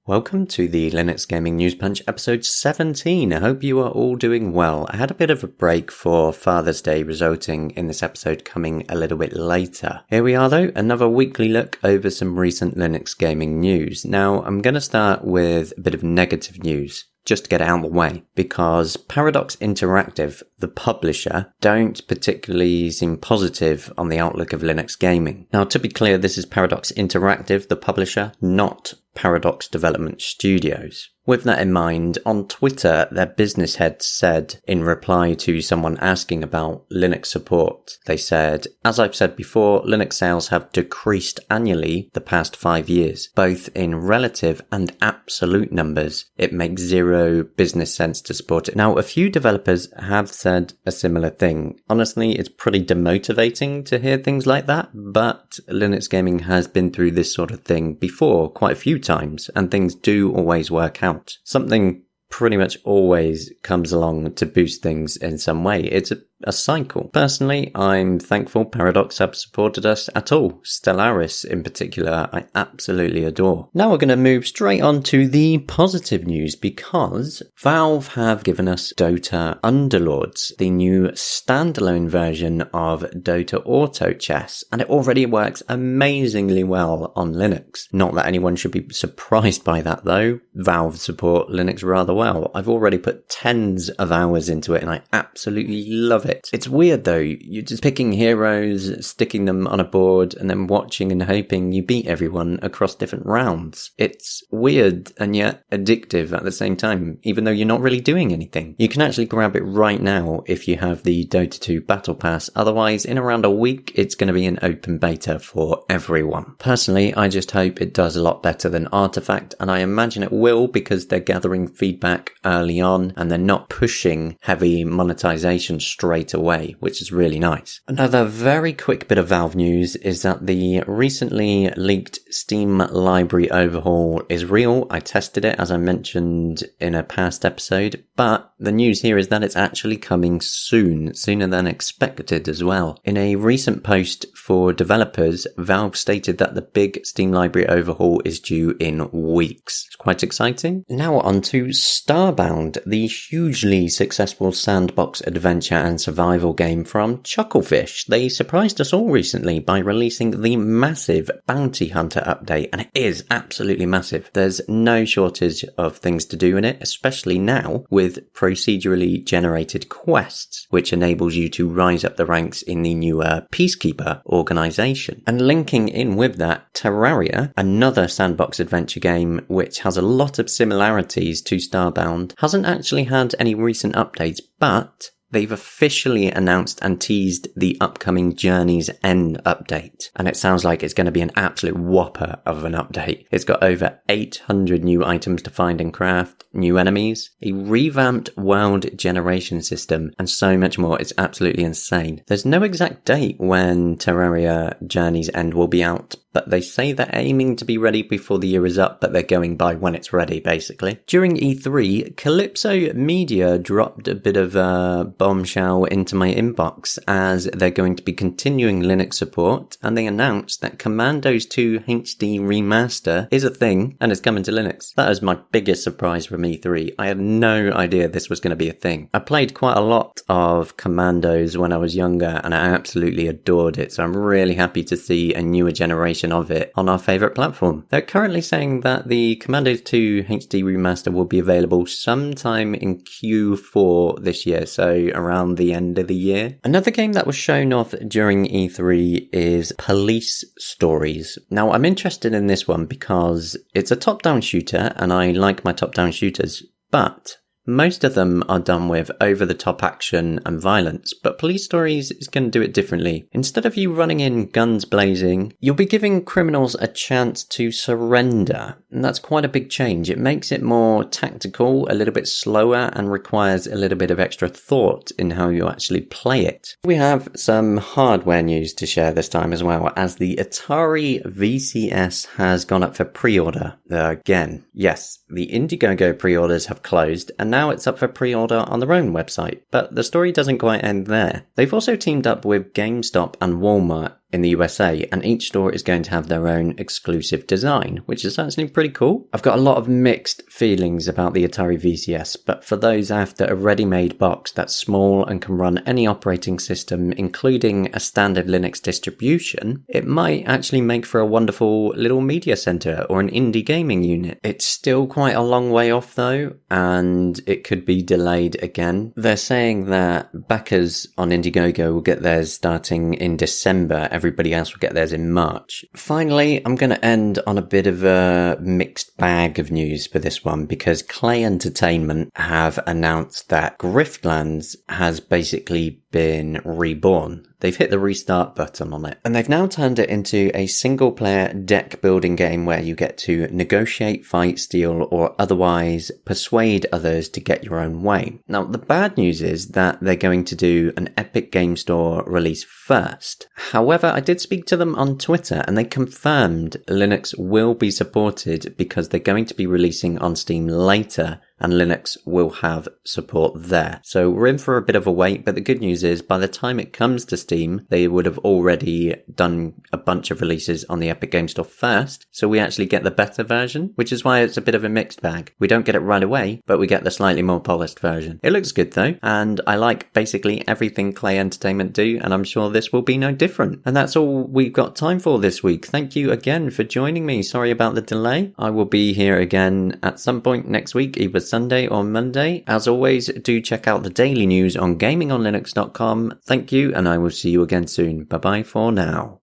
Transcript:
Welcome to the Linux Gaming News Punch episode 17. I hope you are all doing well. I had a bit of a break for Father's Day, resulting in this episode coming a little bit later. Here we are though, another weekly look over some recent Linux gaming news. Now I'm going to start with a bit of negative news, just to get it out of the way, because Paradox Interactive, the publisher, don't particularly seem positive on the outlook of Linux gaming. Now, to be clear, this is Paradox Interactive, the publisher, not Paradox Development Studios. With that in mind, on Twitter, their business head said, in reply to someone asking about Linux support, they said, "As I've said before, Linux sales have decreased annually the past 5 years, both in relative and absolute numbers. It makes zero business sense to support it." Now, a few developers have said a similar thing. Honestly, it's pretty demotivating to hear things like that, but Linux gaming has been through this sort of thing before quite a few times, and things do always work out. Something pretty much always comes along to boost things in some way. It's a cycle. Personally, I'm thankful Paradox have supported us at all. Stellaris in particular, I absolutely adore. Now we're going to move straight on to the positive news, because Valve have given us Dota Underlords, the new standalone version of Dota Auto Chess, and it already works amazingly well on Linux. Not that anyone should be surprised by that though. Valve support Linux rather well. I've already put tens of hours into it and I absolutely love it. It's weird though, you're just picking heroes, sticking them on a board, and then watching and hoping you beat everyone across different rounds. It's weird and yet addictive at the same time, even though you're not really doing anything. You can actually grab it right now if you have the Dota 2 Battle Pass, otherwise in around a week it's going to be an open beta for everyone. Personally, I just hope it does a lot better than Artifact, and I imagine it will because they're gathering feedback early on and they're not pushing heavy monetization straight away, which is really nice. Another very quick bit of Valve news is that the recently leaked Steam library overhaul is real. I tested it, as I mentioned in a past episode, but the news here is that it's actually coming soon, sooner than expected as well. In a recent post for developers, Valve stated that the big Steam library overhaul is due in weeks. It's quite exciting. Now on to Starbound, the hugely successful sandbox adventure and survival game from Chucklefish. They surprised us all recently by releasing the massive Bounty Hunter update, and it is absolutely massive. There's no shortage of things to do in it, especially now with procedurally generated quests, which enables you to rise up the ranks in the newer Peacekeeper organization. And linking in with that, Terraria, another sandbox adventure game which has a lot of similarities to Starbound, hasn't actually had any recent updates, but they've officially announced and teased the upcoming Journey's End update, and it sounds like it's going to be an absolute whopper of an update. It's got over 800 new items to find and craft, new enemies, a revamped world generation system, and so much more. It's absolutely insane. There's no exact date when Terraria Journey's End will be out, but they say they're aiming to be ready before the year is up, but they're going by when it's ready, basically. During E3, Calypso Media dropped a bit of a bombshell into my inbox, as they're going to be continuing Linux support, and they announced that Commandos 2 HD Remaster is a thing and is coming to Linux. That is my biggest surprise from E3. I had no idea this was going to be a thing. I played quite a lot of Commandos when I was younger and I absolutely adored it, so I'm really happy to see a newer generation of it on our favourite platform. They're currently saying that the Commandos 2 HD Remaster will be available sometime in Q4 this year, so around the end of the year. Another game that was shown off during E3 is Police Stories. Now, I'm interested in this one because it's a top-down shooter, and I like my top-down shooters, but most of them are done with over-the-top action and violence, but Police Stories is going to do it differently. Instead of you running in guns blazing, you'll be giving criminals a chance to surrender, and that's quite a big change. It makes it more tactical, a little bit slower, and requires a little bit of extra thought in how you actually play it. We have some hardware news to share this time as well, as the Atari VCS has gone up for pre-order again. Yes, the Indiegogo pre-orders have closed, and now it's up for pre-order on their own website. But the story doesn't quite end there. They've also teamed up with GameStop and Walmart in the USA, and each store is going to have their own exclusive design, which is actually pretty cool. I've got a lot of mixed feelings about the Atari VCS, but for those after a ready-made box that's small and can run any operating system, including a standard Linux distribution, it might actually make for a wonderful little media center or an indie gaming unit. It's still quite a long way off though, and it could be delayed again. They're saying that backers on Indiegogo will get theirs starting in December, everybody else will get theirs in March. Finally, I'm going to end on a bit of a mixed bag of news for this one, because Clay Entertainment have announced that Griftlands has basically been reborn. They've hit the restart button on it, and they've now turned it into a single player deck building game where you get to negotiate, fight, steal, or otherwise persuade others to get your own way. Now, the bad news is that they're going to do an Epic Game Store release first. However, I did speak to them on Twitter and they confirmed Linux will be supported because they're going to be releasing on Steam later, and Linux will have support there. So we're in for a bit of a wait, but the good news is by the time it comes to Steam, they would have already done a bunch of releases on the Epic Game Store first, so we actually get the better version, which is why it's a bit of a mixed bag. We don't get it right away, but we get the slightly more polished version. It looks good though, and I like basically everything Clay Entertainment do, and I'm sure this will be no different. And that's all we've got time for this week. Thank you again for joining me. Sorry about the delay. I will be here again at some point next week, either Sunday or Monday. As always, do check out the daily news on gamingonlinux.com. Thank you, and I will see you again soon. Bye bye for now.